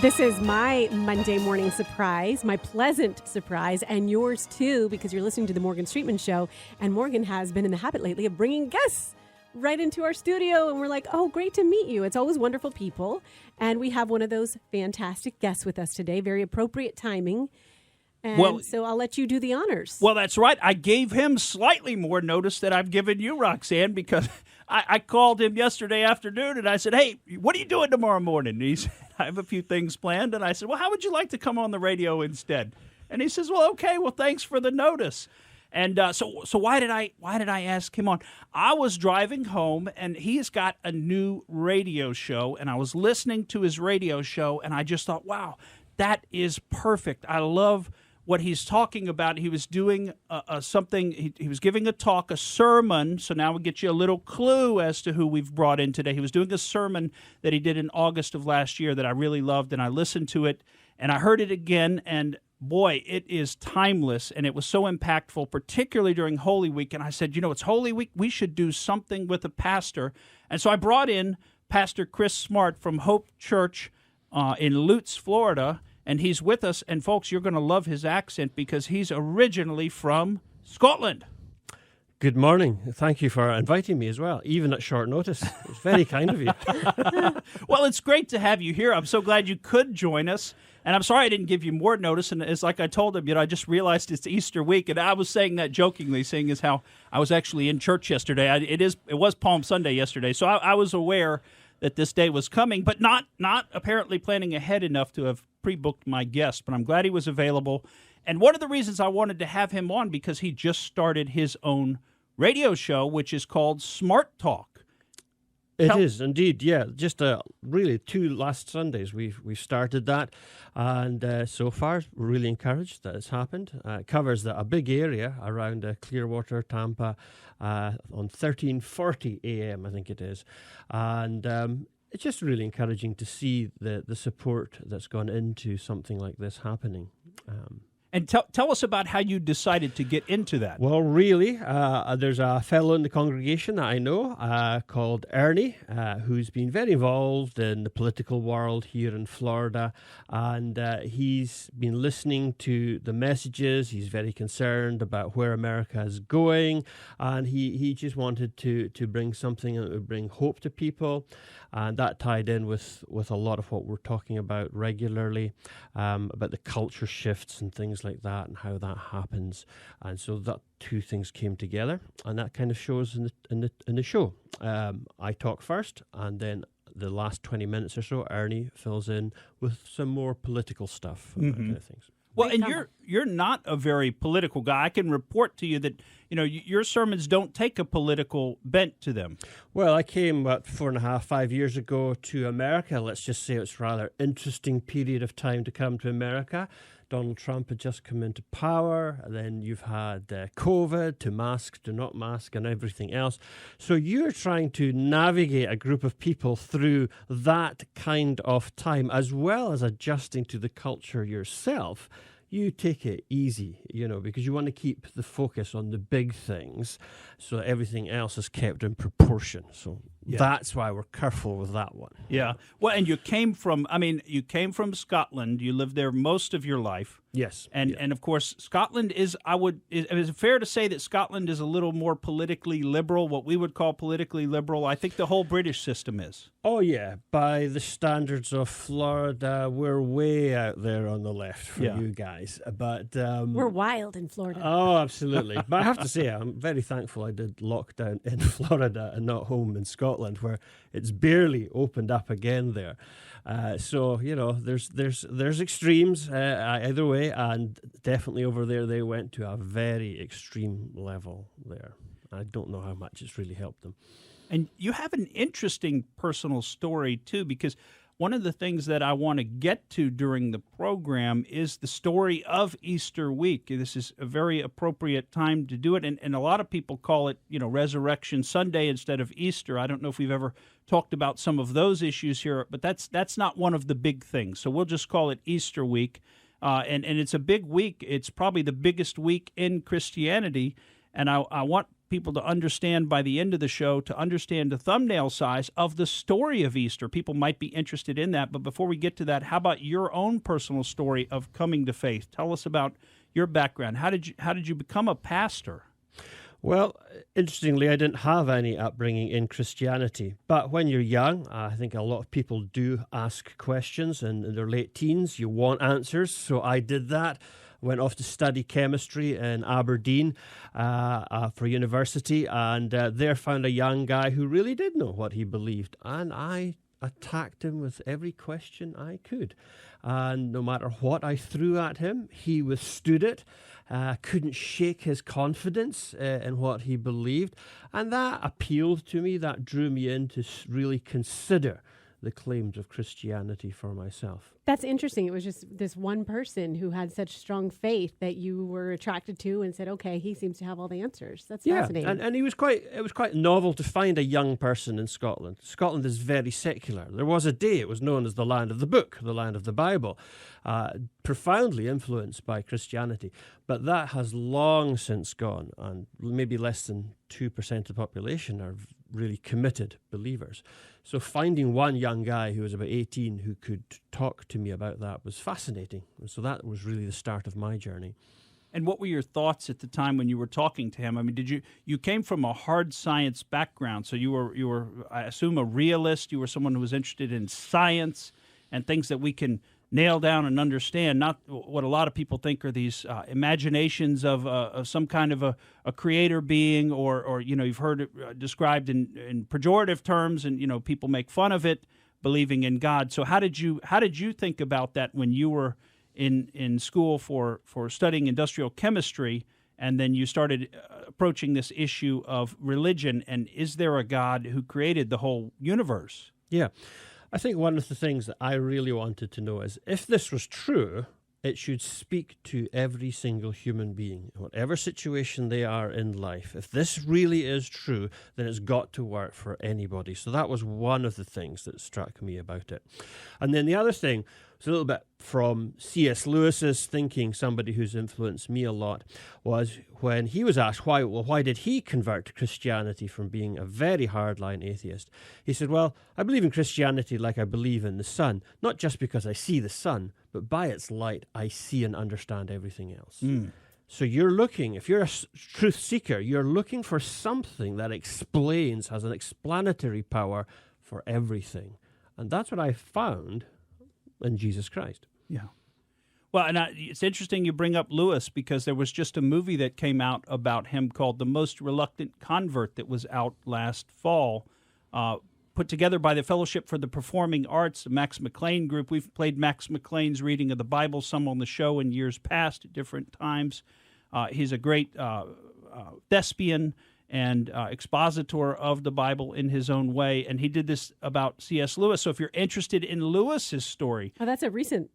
This is my Monday morning surprise, my pleasant surprise, and yours too, because you're listening to the Morgan Streetman Show. And Morgan has been in the habit lately of bringing guests right into our studio. And we're like, oh, great to meet you. It's always wonderful people. And we have one of those fantastic guests with us today. Very appropriate timing. And so I'll let you do the honors. Well, that's right. I gave him slightly more notice than I've given you, Roxanne, because I called him yesterday afternoon and I said, hey, what are you doing tomorrow morning? And he said, I have a few things planned. And I said, well, how would you like to come on the radio instead? And he says, well, okay, well, thanks for the notice. And so why did I ask him on? I was driving home, and he's got a new radio show, and I was listening to his radio show, and I just thought, wow, that is perfect. I love what he's talking about. He was doing something, he was giving a talk, a sermon, so now we get you a little clue as to who we've brought in today. He was doing a sermon that he did in August of last year that I really loved, and I listened to it, and I heard it again, and boy, it is timeless, and it was so impactful, particularly during Holy Week, and I said, it's Holy Week, we should do something with a pastor, and so I brought in Pastor Chris Smart from Hope Church in Lutz, Florida, and he's with us. And folks, you're going to love his accent because he's originally from Scotland. Good morning. Thank you for inviting me as well, even at short notice. It's very kind of you. Well, it's great to have you here. I'm so glad you could join us. And I'm sorry I didn't give you more notice. And it's like I told him, I just realized it's Easter week. And I was saying that jokingly, seeing as how I was actually in church yesterday. It was Palm Sunday yesterday. So I was aware that this day was coming, but not apparently planning ahead enough to have pre-booked my guest. But I'm glad he was available. And one of the reasons I wanted to have him on, because he just started his own radio show, which is called Smart Talk. It is indeed, yeah. Just really 2 last Sundays we've started that, and so far we're really encouraged that it's happened. It covers a big area around Clearwater, Tampa, on 1340 AM, I think it is, and it's just really encouraging to see the support that's gone into something like this happening. And tell us about how you decided to get into that. Well, really, there's a fellow in the congregation that I know called Ernie, who's been very involved in the political world here in Florida, and he's been listening to the messages. He's very concerned about where America is going, and he just wanted to bring something that would bring hope to people, and that tied in with a lot of what we're talking about regularly, about the culture shifts and things like that and how that happens. And so that two things came together, and that kind of shows in the show. I talk first, and then the last 20 minutes or so, Ernie fills in with some more political stuff and that kind of things. Well, and you're not a very political guy. I can report to you that your sermons don't take a political bent to them. Well, I came 4.5, 5 years ago to America. Let's just say it's a rather interesting period of time to come to America. Donald Trump had just come into power, and then you've had COVID, to mask, to not mask, and everything else. So you're trying to navigate a group of people through that kind of time, as well as adjusting to the culture yourself. You take it easy, because you want to keep the focus on the big things so that everything else is kept in proportion. So that's why we're careful with that one. Yeah. Well, and you came from Scotland. You lived there most of your life. Yes. And of course, Scotland is it fair to say that Scotland is a little more politically liberal, what we would call politically liberal? I think the whole British system is. Oh, yeah. By the standards of Florida, we're way out there on the left for you guys. But we're wild in Florida. Oh, absolutely. But I have to say, I'm very thankful I did lockdown in Florida and not home in Scotland, where it's barely opened up again there. So, there's extremes either way, and definitely over there they went to a very extreme level there. I don't know how much it's really helped them. And you have an interesting personal story, too, because one of the things that I want to get to during the program is the story of Easter week. This is a very appropriate time to do it, and a lot of people call it, Resurrection Sunday instead of Easter. I don't know if we've ever talked about some of those issues here, but that's not one of the big things. So we'll just call it Easter week, and it's a big week. It's probably the biggest week in Christianity, and I want people to understand by the end of the show, to understand the thumbnail size of the story of Easter. People might be interested in that. But before we get to that, how about your own personal story of coming to faith? Tell us about your background. How did you become a pastor? Well, interestingly, I didn't have any upbringing in Christianity. But when you're young, I think a lot of people do ask questions, and in their late teens, you want answers. So I did that. Went off to study chemistry in Aberdeen for university, and there found a young guy who really did know what he believed. And I attacked him with every question I could. And no matter what I threw at him, he withstood it. Couldn't shake his confidence in what he believed. And that appealed to me. That drew me in to really consider the claims of Christianity for myself. That's interesting. It was just this one person who had such strong faith that you were attracted to and said, okay, he seems to have all the answers. That's fascinating. And it was quite novel to find a young person in Scotland. Scotland is very secular. There was a day it was known as the land of the book, the land of the Bible, profoundly influenced by Christianity. But that has long since gone, and maybe less than 2% of the population are really committed believers. So finding one young guy who was about 18 who could talk to me about that was fascinating. And so that was really the start of my journey. And what were your thoughts at the time when you were talking to him? I mean, you came from a hard science background, so you were I assume a realist. You were someone who was interested in science and things that we can nail down and understand, not what a lot of people think are these imaginations of some kind of a creator being, or you've heard it described in pejorative terms, and people make fun of it, believing in God. So how did you think about that when you were in school for studying industrial chemistry, and then you started approaching this issue of religion, and is there a God who created the whole universe? Yeah. I think one of the things that I really wanted to know is if this was true, it should speak to every single human being, whatever situation they are in life. If this really is true, then it's got to work for anybody. So that was one of the things that struck me about it. And then the other thing was a little bit from C.S. Lewis's thinking, somebody who's influenced me a lot, was when he was asked why did he convert to Christianity from being a very hardline atheist. He said, well, I believe in Christianity like I believe in the sun, not just because I see the sun, but by its light, I see and understand everything else. So you're looking, if you're a truth seeker, you're looking for something that explains, has an explanatory power for everything. And that's what I found in Jesus Christ. Yeah. Well, and it's interesting you bring up Lewis, because there was just a movie that came out about him called The Most Reluctant Convert that was out last fall, put together by the Fellowship for the Performing Arts, the Max McLean group. We've played Max McLean's reading of the Bible, some on the show in years past at different times. He's a great thespian and expositor of the Bible in his own way, and he did this about C.S. Lewis. So if you're interested in Lewis's story... Oh, that's a recent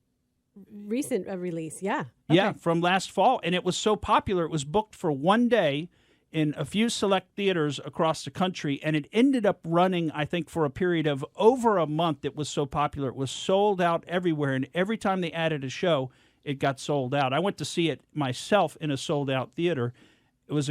release, yeah. Okay. Yeah, from last fall, and it was so popular, it was booked for one day in a few select theaters across the country, and it ended up running, I think, for a period of over a month. It was so popular. It was sold out everywhere, and every time they added a show, it got sold out. I went to see it myself in a sold-out theater. It was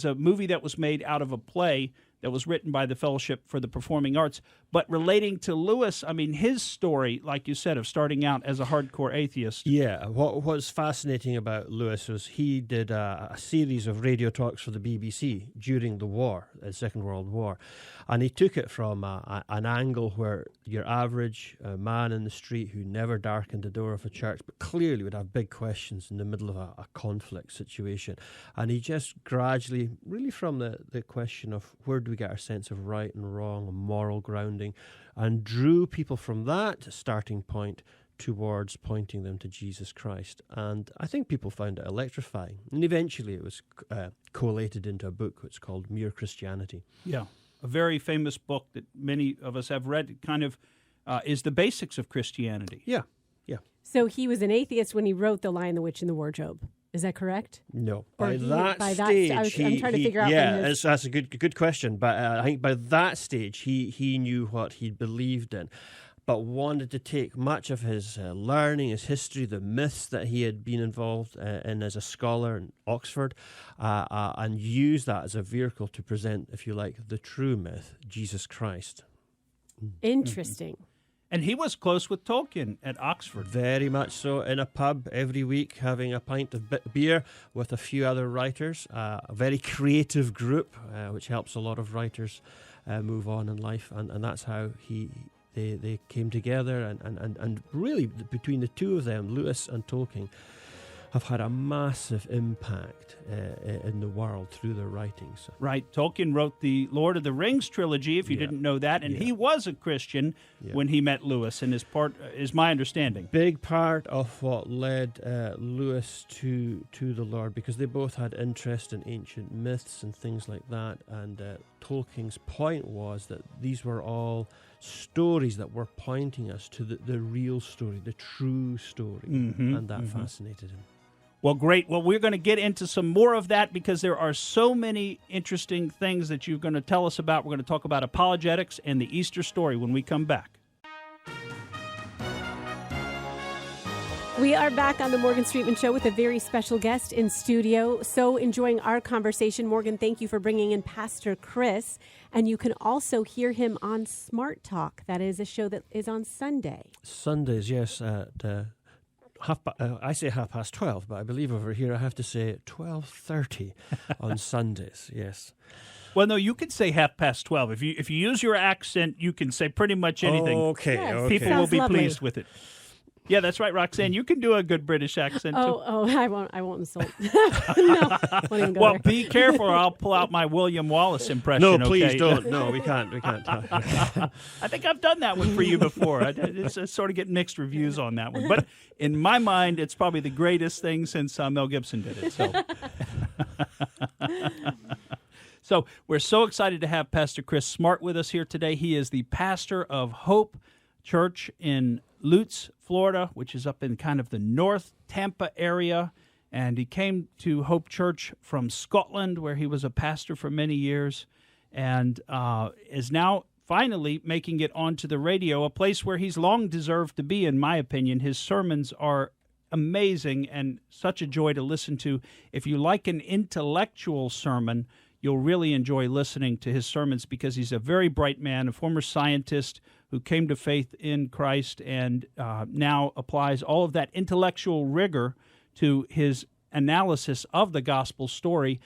a movie that was made out of a play that was written by the Fellowship for the Performing Arts. But relating to Lewis, I mean, his story, like you said, of starting out as a hardcore atheist. Yeah, what was fascinating about Lewis was he did a series of radio talks for the BBC during the war, the Second World War. And he took it from an angle where your average man in the street who never darkened the door of a church, but clearly would have big questions in the middle of a conflict situation. And he just gradually, really from the question of where do we get our sense of right and wrong and moral grounding, and drew people from that starting point towards pointing them to Jesus Christ. And I think people found it electrifying. And eventually it was collated into a book which is called Mere Christianity. Yeah, a very famous book that many of us have read. It kind of is the basics of Christianity. Yeah, yeah. So he was an atheist when he wrote The Lion, the Witch, and the Wardrobe. Is that correct? No. Or I'm trying to figure out. Yeah, that's a good question. But I think by that stage, he knew what he believed in. but wanted to take much of his learning, his history, the myths that he had been involved in as a scholar in Oxford, and use that as a vehicle to present, if you like, the true myth, Jesus Christ. Interesting. And he was close with Tolkien at Oxford. Very much so, in a pub every week, having a pint of beer with a few other writers. A very creative group, which helps a lot of writers move on in life, and that's how they came together, and really between the two of them, Lewis and Tolkien, have had a massive impact in the world through their writings. Right. Tolkien wrote the Lord of the Rings trilogy, if you didn't know that, and he was a Christian when he met Lewis, and is my understanding. Big part of what led Lewis to the Lord, because they both had interest in ancient myths and things like that, and Tolkien's point was that these were all stories that were pointing us to the real story, the true story, and that fascinated him. Well, great. Well, we're going to get into some more of that because there are so many interesting things that you're going to tell us about. We're going to talk about apologetics and the Easter story when we come back. We are back on the Morgan Streetman Show with a very special guest in studio. So enjoying our conversation. Morgan, thank you for bringing in Pastor Chris. And you can also hear him on Smart Talk. That is a show that is on Sunday. Sundays, yes, at I say 12:30, but I believe over here I have to say 12:30 on Sundays. Yes. Well, no, you could say 12:30. If you use your accent, you can say pretty much anything. Okay. Yes. Okay. People will Sounds be lovely. pleased with it. Yeah, that's right, Roxanne. You can do a good British accent too. I won't insult. No, won't even go Well, there. be careful, or I'll pull out my William Wallace impression. No, please okay? don't. No, we can't. I think I've done that one for you before. I sort of get mixed reviews on that one. But in my mind, it's probably the greatest thing since Mel Gibson did it. So we're so excited to have Pastor Chris Smart with us here today. He is the pastor of Hope Church in Lutz, Florida, which is up in kind of the North Tampa area. And he came to Hope Church from Scotland, where he was a pastor for many years, and is now finally making it onto the radio, a place where he's long deserved to be, in my opinion. His sermons are amazing and such a joy to listen to. If you like an intellectual sermon, you'll really enjoy listening to his sermons because he's a very bright man, a former scientist who came to faith in Christ and now applies all of that intellectual rigor to his analysis of the gospel story.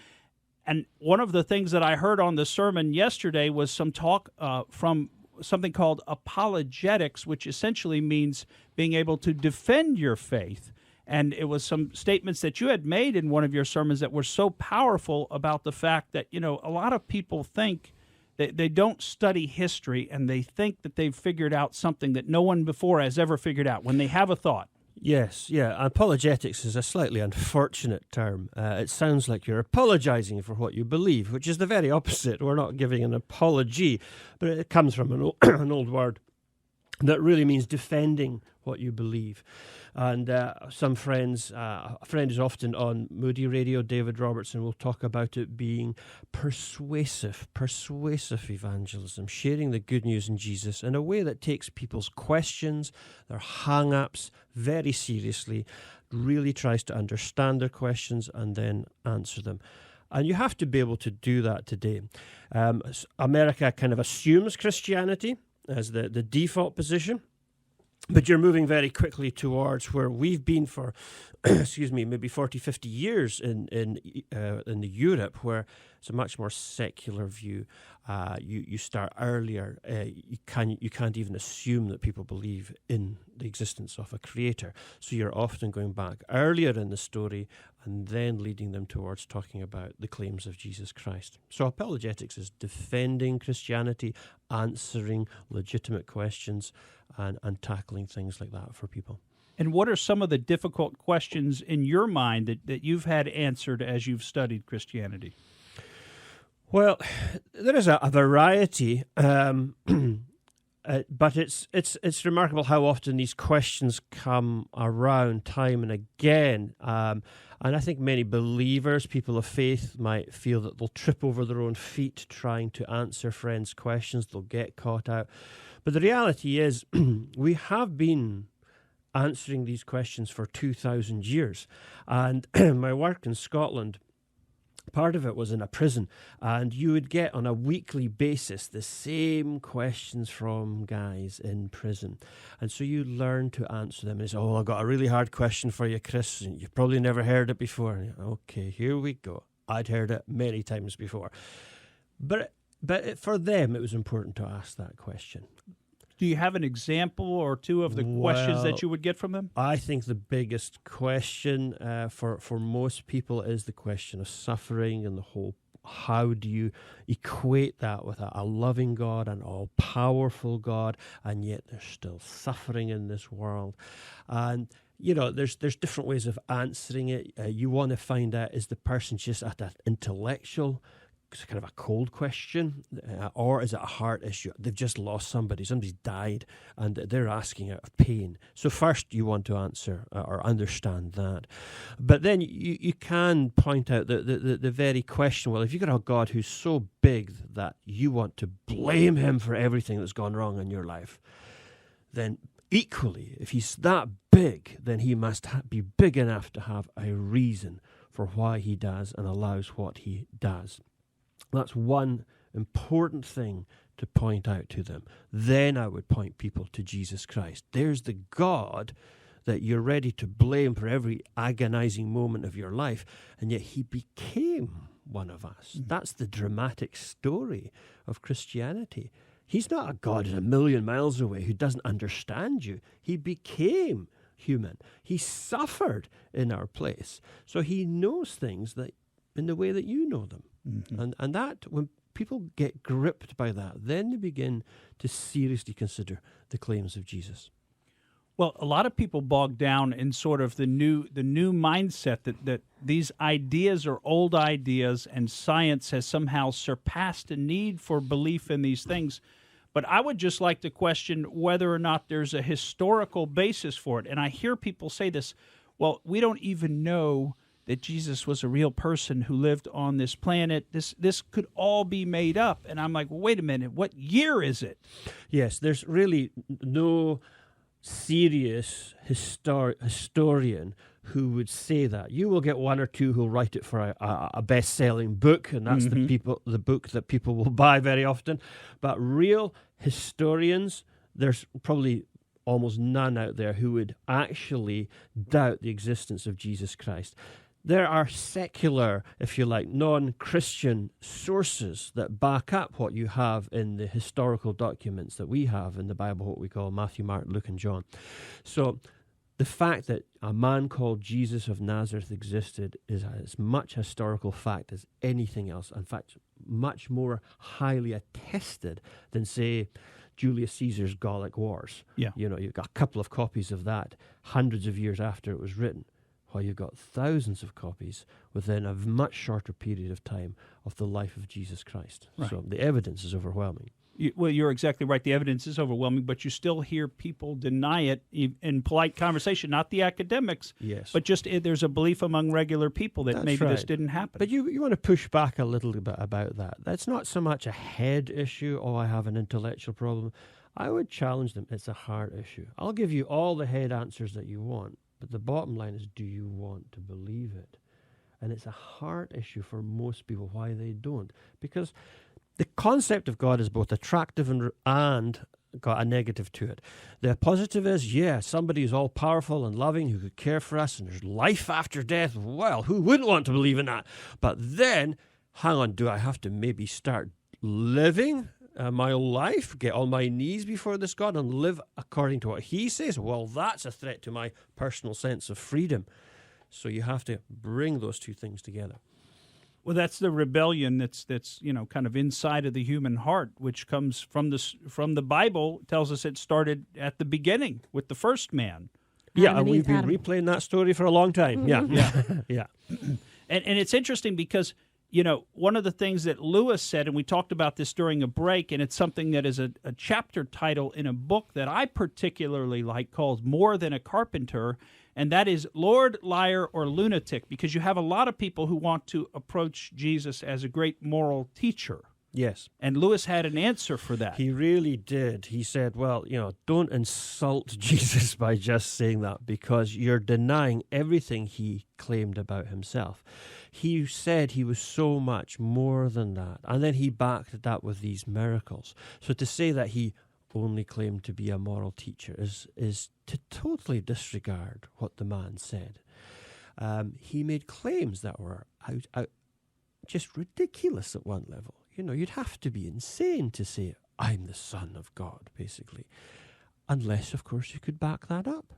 And one of the things that I heard on the sermon yesterday was some talk from something called apologetics, which essentially means being able to defend your faith. And it was some statements that you had made in one of your sermons that were so powerful about the fact that, a lot of people think that they don't study history and they think that they've figured out something that no one before has ever figured out when they have a thought. Yes, yeah. Apologetics is a slightly unfortunate term. It sounds like you're apologizing for what you believe, which is the very opposite. We're not giving an apology, but it comes from an old word that really means defending what you believe. And some friends, a friend is often on Moody Radio, David Robertson, will talk about it being persuasive evangelism, sharing the good news in Jesus in a way that takes people's questions, their hang-ups very seriously, really tries to understand their questions and then answer them. And you have to be able to do that today. America kind of assumes Christianity as the default position. But you're moving very quickly towards where we've been for, maybe 40, 50 years in the Europe, where it's a much more secular view. You start earlier. You can't even assume that people believe in the existence of a creator. So you're often going back earlier in the story and then leading them towards talking about the claims of Jesus Christ. So apologetics is defending Christianity, answering legitimate questions, and tackling things like that for people. And what are some of the difficult questions in your mind that you've had answered as you've studied Christianity? Well, there is a variety, but it's remarkable how often these questions come around time and again. And I think many believers, people of faith, might feel that they'll trip over their own feet trying to answer friends' questions. They'll get caught out. But the reality is, we have been answering these questions for 2,000 years. And my work in Scotland, part of it was in a prison, and you would get on a weekly basis the same questions from guys in prison. And so you learn to answer them. And it's, I've got a really hard question for you, Chris. You've probably never heard it before. And okay, here we go. I'd heard it many times before. But for them, it was important to ask that question. Do you have an example or two of the questions that you would get from them? I think the biggest question for most people is the question of suffering and the whole, how do you equate that with a loving God, an all-powerful God, and yet there's still suffering in this world. And there's different ways of answering it. You want to find out, is the person just at that intellectual, kind of a cold question, or is it a heart issue? They've just lost somebody's died, and they're asking out of pain. So first you want to answer or understand that. But then you can point out the very question, well, if you've got a God who's so big that you want to blame him for everything that's gone wrong in your life, then equally, if he's that big, then he must be big enough to have a reason for why he does and allows what he does. That's one important thing to point out to them. Then I would point people to Jesus Christ. There's the God that you're ready to blame for every agonizing moment of your life, and yet he became one of us. That's the dramatic story of Christianity. He's not a God who's a million miles away who doesn't understand you. He became human. He suffered in our place. So he knows things that in the way that you know them. Mm-hmm. And that, when people get gripped by that, then they begin to seriously consider the claims of Jesus. Well, a lot of people bog down in sort of the new mindset that these ideas are old ideas and science has somehow surpassed the need for belief in these things. But I would just like to question whether or not there's a historical basis for it. And I hear people say this, well, we don't even know that Jesus was a real person who lived on this planet. This could all be made up. And I'm like, well, wait a minute, what year is it? Yes, there's really no serious historian who would say that. You will get one or two who'll write it for a best-selling book, and that's the book that people will buy very often. But real historians, there's probably almost none out there who would actually doubt the existence of Jesus Christ. There are secular, if you like, non-Christian sources that back up what you have in the historical documents that we have in the Bible, what we call Matthew, Mark, Luke, and John. So the fact that a man called Jesus of Nazareth existed is as much historical fact as anything else. In fact, much more highly attested than, say, Julius Caesar's Gallic Wars. Yeah. You've got a couple of copies of that hundreds of years after it was written. Well, you've got thousands of copies within a much shorter period of time of the life of Jesus Christ. Right. So the evidence is overwhelming. You're exactly right. The evidence is overwhelming, but you still hear people deny it in polite conversation, not the academics, yes, but just there's a belief among regular people that That's maybe right. This didn't happen. But you want to push back a little bit about that. That's not so much a head issue, I have an intellectual problem. I would challenge them. It's a heart issue. I'll give you all the head answers that you want, but the bottom line is, do you want to believe it? And it's a heart issue for most people, why they don't. Because the concept of God is both attractive and got a negative to it. The positive is, somebody who's all-powerful and loving who could care for us, and there's life after death. Well, who wouldn't want to believe in that? But then, hang on, do I have to maybe start living my life, get on my knees before this God and live according to what he says? Well, that's a threat to my personal sense of freedom. So you have to bring those two things together. Well, that's the rebellion that's kind of inside of the human heart, which comes from the Bible. It tells us it started at the beginning with the first man. Yeah, and we've been replaying that story for a long time. Yeah. And it's interesting because, one of the things that Lewis said, and we talked about this during a break, and it's something that is a chapter title in a book that I particularly like called More Than a Carpenter, and that is Lord, Liar, or Lunatic, because you have a lot of people who want to approach Jesus as a great moral teacher. Yes. And Lewis had an answer for that. He really did. He said, well, don't insult Jesus by just saying that, because you're denying everything he claimed about himself. He said he was so much more than that. And then he backed it up with these miracles. So to say that he only claimed to be a moral teacher is to totally disregard what the man said. He made claims that were out just ridiculous at one level. You'd have to be insane to say, I'm the Son of God, basically. Unless, of course, you could back that up.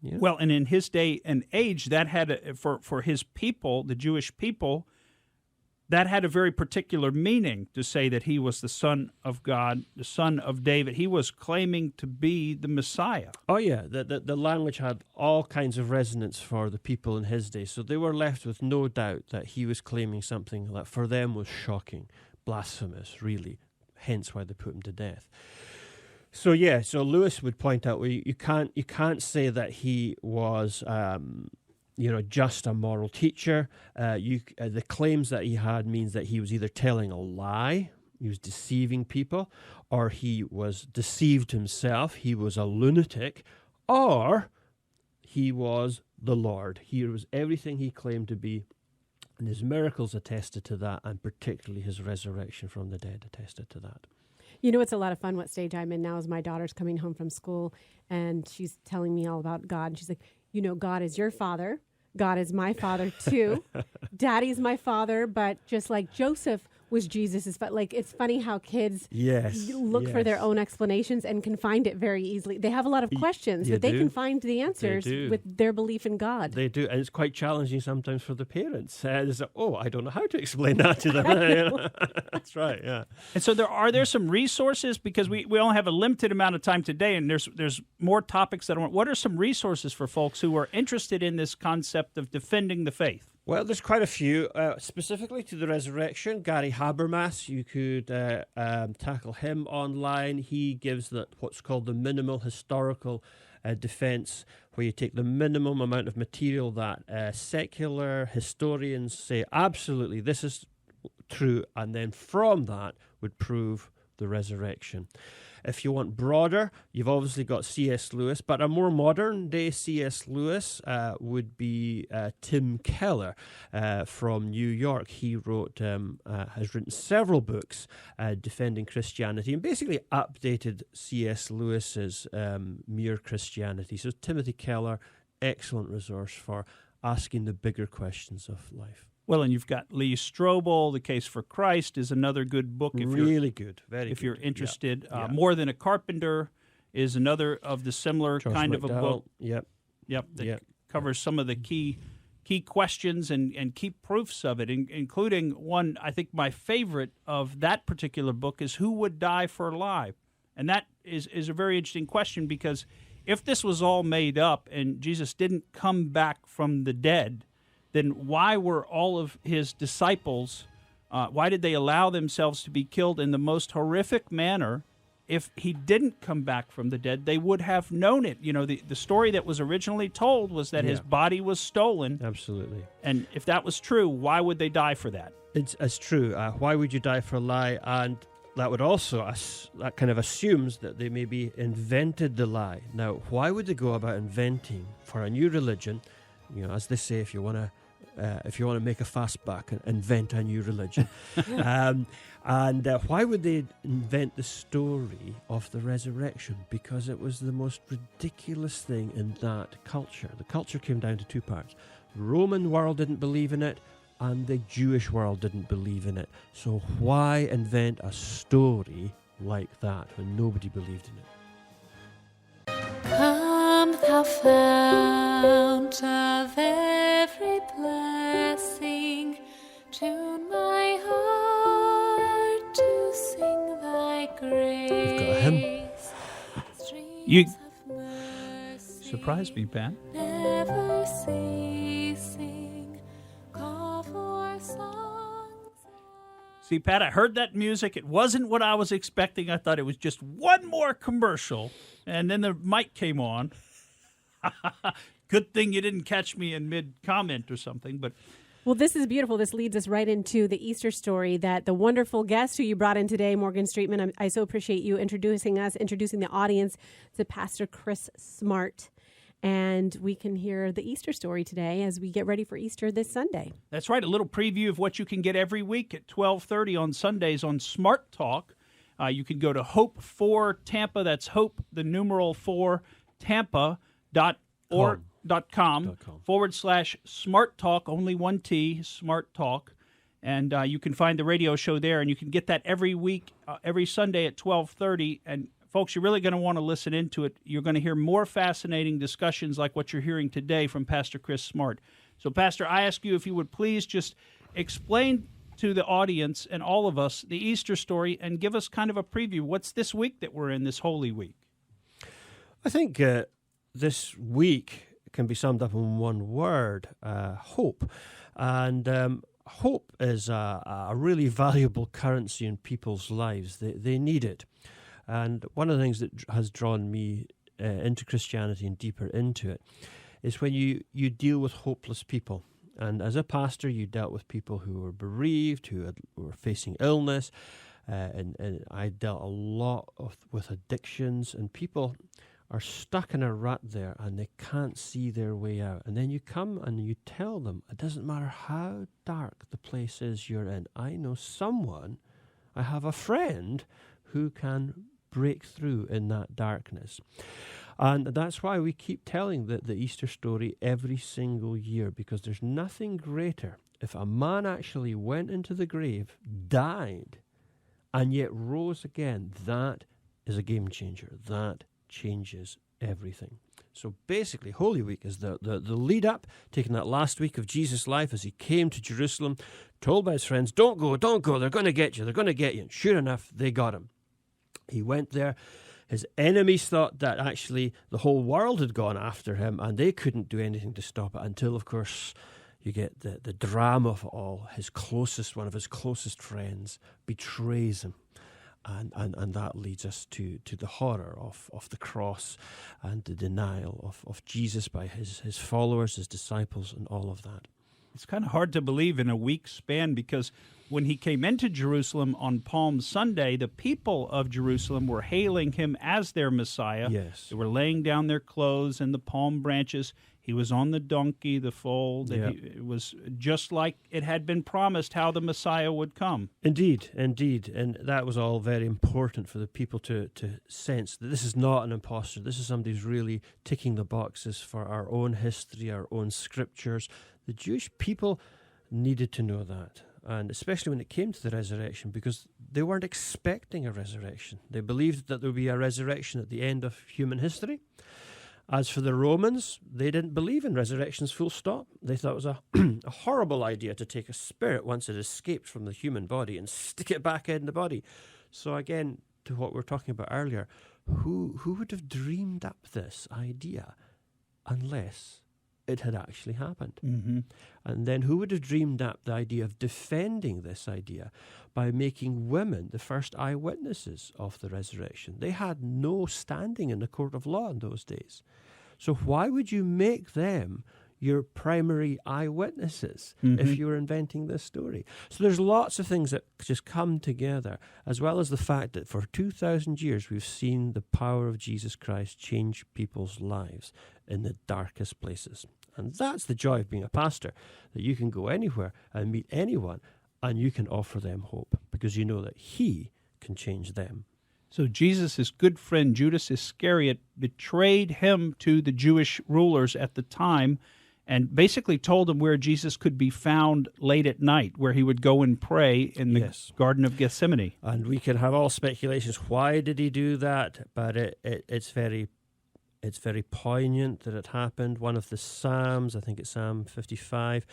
Yeah. Well, and in his day and age, that had, for his people, the Jewish people, that had a very particular meaning to say that he was the Son of God, the Son of David. He was claiming to be the Messiah. Oh, yeah. The language had all kinds of resonance for the people in his day. So they were left with no doubt that he was claiming something that for them was shocking, blasphemous, really. Hence why they put him to death. So Lewis would point out, well, you can't say that he was just a moral teacher. The claims that he had means that he was either telling a lie, he was deceiving people, or he was deceived himself, he was a lunatic, or he was the Lord. He was everything he claimed to be, and his miracles attested to that, and particularly his resurrection from the dead attested to that. It's a lot of fun. What stage I'm in now is my daughter's coming home from school, and she's telling me all about God. And she's like, God is your father. God is my father too. Daddy's my father, but just like Joseph was Jesus's. But it's funny how kids look for their own explanations and can find it very easily. They have a lot of questions, but they can find the answers with their belief in God. They do, and it's quite challenging sometimes for the parents. There's I don't know how to explain that to them. That's right, yeah. And so are there some resources, because we only have a limited amount of time today, and there's more topics that I want. What are some resources for folks who are interested in this concept of defending the faith? Well, there's quite a few. Specifically to the resurrection, Gary Habermas, you could tackle him online. He gives what's called the minimal historical defense, where you take the minimum amount of material that secular historians say, absolutely, this is true, and then from that would prove the resurrection. If you want broader, you've obviously got C.S. Lewis, but a more modern-day C.S. Lewis would be Tim Keller from New York. He has written several books defending Christianity and basically updated C.S. Lewis's Mere Christianity. So Timothy Keller, excellent resource for asking the bigger questions of life. Well, and you've got Lee Strobel, The Case for Christ is another good book. Really good, very good. If you're interested. Yeah. More Than a Carpenter is another of the similar George kind McDowell. of a book. Yep. That covers some of the key questions and key proofs of it, including one, I think my favorite of that particular book is Who Would Die for a Lie? And that is a very interesting question, because if this was all made up and Jesus didn't come back from the dead, then why were all of his disciples, why did they allow themselves to be killed in the most horrific manner? If he didn't come back from the dead, they would have known it. The story that was originally told was that his body was stolen. Absolutely. And if that was true, why would they die for that? It's true. Why would you die for a lie? And that would also, that kind of assumes that they maybe invented the lie. Now, why would they go about inventing for a new religion? As they say, if you want to make a fast buck, invent a new religion. And why would they invent the story of the resurrection? Because it was the most ridiculous thing in that culture. The culture came down to two parts. The Roman world didn't believe in it, and the Jewish world didn't believe in it. So why invent a story like that when nobody believed in it? Come, thou fount of every blessing, tune my heart to sing thy grace. We've got a hymn. You Streams of mercy, surprised me, Pat. never ceasing, call for songs. See, Pat, I heard that music. It wasn't what I was expecting. I thought it was just one more commercial, and then the mic came on. Good thing you didn't catch me in mid-comment or something. But Well, this is beautiful. This leads us right into the Easter story that the wonderful guest who you brought in today, Morgan Streetman, I so appreciate you introducing the audience to Pastor Chris Smart. And we can hear the Easter story today as we get ready for Easter this Sunday. That's right. A little preview of what you can get every week at 12:30 on Sundays on Smart Talk. You can go to Hope for Tampa. That's Hope, the numeral 4, Tampa.com. /Smart Talk, only one T, Smart Talk. And you can find the radio show there, and you can get that every week, every Sunday at 12:30. And folks, you're really going to want to listen into it. You're going to hear more fascinating discussions like what you're hearing today from Pastor Chris Smart. So, Pastor, I ask you if you would please just explain to the audience and all of us the Easter story and give us kind of a preview. What's this week that we're in, this Holy Week? I think this week can be summed up in one word, hope. And hope is a really valuable currency in people's lives. They need it. And one of the things that has drawn me into Christianity and deeper into it is when you deal with hopeless people. And as a pastor, you dealt with people who were bereaved, who were facing illness, and I dealt a lot with addictions, and people are stuck in a rut there and they can't see their way out. And then you come and you tell them, it doesn't matter how dark the place is you're in. I know someone, I have a friend who can break through in that darkness. And that's why we keep telling the Easter story every single year, because there's nothing greater. If a man actually went into the grave, died, and yet rose again, that is a game changer. That changes everything. So basically, Holy Week is the lead up, taking that last week of Jesus' life as he came to Jerusalem, told by his friends, don't go, they're going to get you. And sure enough, they got him. He went there. His enemies thought that actually the whole world had gone after him and they couldn't do anything to stop it until, of course, you get the drama of it all. One of his closest friends betrays him. And that leads us to the horror of the cross and the denial of Jesus by his followers, his disciples, and all of that. It's kind of hard to believe in a week span, because when he came into Jerusalem on Palm Sunday, the people of Jerusalem were hailing him as their Messiah. Yes. They were laying down their clothes in the palm branches. He was on the donkey, the foal. Yep. It was just like it had been promised how the Messiah would come. Indeed. And that was all very important for the people to sense that this is not an imposter. This is somebody who's really ticking the boxes for our own history, our own scriptures. The Jewish people needed to know that, and especially when it came to the resurrection, because they weren't expecting a resurrection. They believed that there would be a resurrection at the end of human history. As for the Romans, they didn't believe in resurrections full stop. They thought it was a horrible idea to take a spirit once it escaped from the human body and stick it back in the body. So again, to what we were talking about earlier, who would have dreamed up this idea unless it had actually happened? Mm-hmm. And then who would have dreamed up the idea of defending this idea by making women the first eyewitnesses of the resurrection? They had no standing in the court of law in those days. So why would you make them your primary eyewitnesses if you were inventing this story? So there's lots of things that just come together, as well as the fact that for 2,000 years we've seen the power of Jesus Christ change people's lives in the darkest places. And that's the joy of being a pastor, that you can go anywhere and meet anyone and you can offer them hope because you know that he can change them. So Jesus' good friend Judas Iscariot betrayed him to the Jewish rulers at the time and basically told them where Jesus could be found late at night, where he would go and pray in the Garden of Gethsemane. And we can have all speculations. Why did he do that? But it's very poignant that it happened. One of the Psalms, I think it's Psalm 55,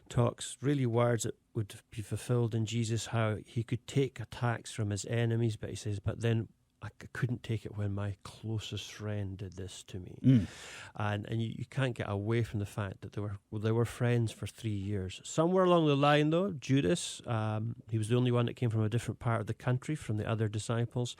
talks really words that would be fulfilled in Jesus, how he could take attacks from his enemies, but he says, but then I couldn't take it when my closest friend did this to me. And you can't get away from the fact that they were friends for 3 years. Somewhere along the line, though, Judas, he was the only one that came from a different part of the country from the other disciples.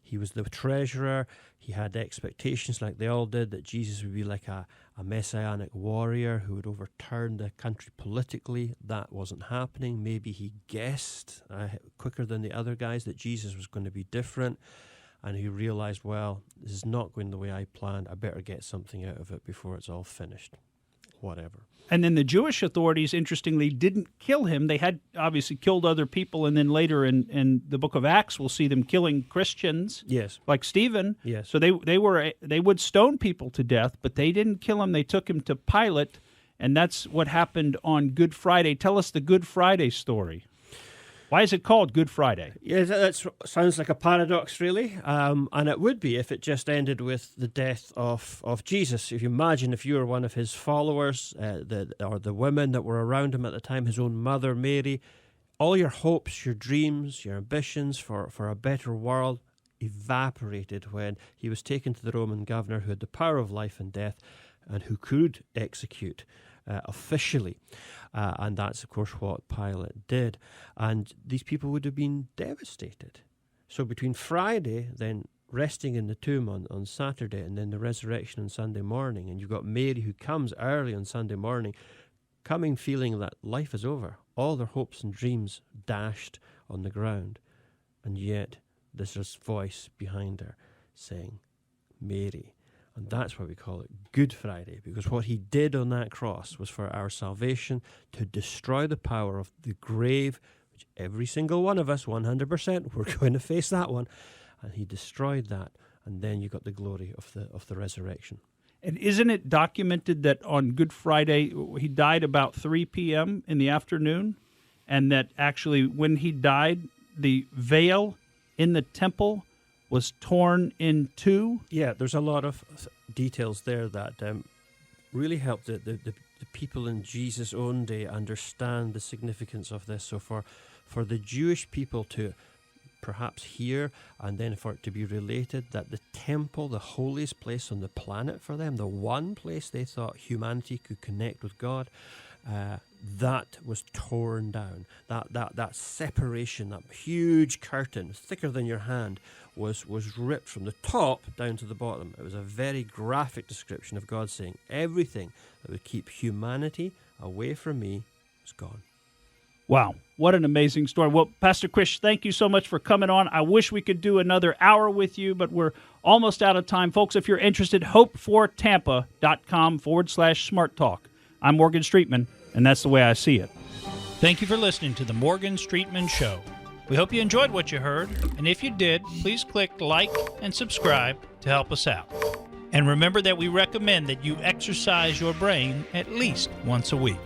He was the treasurer. He had expectations, like they all did, that Jesus would be like a messianic warrior who would overturn the country politically. That wasn't happening. Maybe he guessed quicker than the other guys that Jesus was going to be different. And he realized, well, this is not going the way I planned. I better get something out of it before it's all finished. Whatever. And then the Jewish authorities, interestingly, didn't kill him. They had obviously killed other people, and then later in the book of Acts, we'll see them killing Christians. Yes. Like Stephen. Yes. So they would stone people to death, but they didn't kill him. They took him to Pilate, and that's what happened on Good Friday. Tell us the Good Friday story. Why is it called Good Friday? Yeah, that sounds like a paradox, really, and it would be if it just ended with the death of Jesus. If you imagine if you were one of his followers, or the women that were around him at the time, his own mother, Mary, all your hopes, your dreams, your ambitions for a better world evaporated when he was taken to the Roman governor who had the power of life and death and who could execute officially. And that's, of course, what Pilate did. And these people would have been devastated. So between Friday, then resting in the tomb on Saturday, and then the resurrection on Sunday morning, and you've got Mary who comes early on Sunday morning, coming feeling that life is over, all their hopes and dreams dashed on the ground. And yet there's this voice behind her saying, Mary. And that's why we call it Good Friday, because what he did on that cross was for our salvation, to destroy the power of the grave, which every single one of us, 100%, we're going to face that one. And he destroyed that. And then you got the glory of the resurrection. And isn't it documented that on Good Friday, he died about 3 p.m. in the afternoon? And that actually when he died, the veil in the temple was torn in two? Yeah, there's a lot of details there that really helped the people in Jesus' own day understand the significance of this. So for the Jewish people to perhaps hear, and then for it to be related, that the temple, the holiest place on the planet for them, the one place they thought humanity could connect with God, that was torn down. That separation, that huge curtain, thicker than your hand, was ripped from the top down to the bottom. It was a very graphic description of God saying everything that would keep humanity away from me was gone. Wow, what an amazing story. Well, Pastor Chris, thank you so much for coming on. I wish we could do another hour with you, but we're almost out of time. Folks, if you're interested, hopefortampa.com/smart talk. I'm Morgan Streetman, and that's the way I see it. Thank you for listening to the Morgan Streetman Show. We hope you enjoyed what you heard, and if you did, please click like and subscribe to help us out. And remember that we recommend that you exercise your brain at least once a week.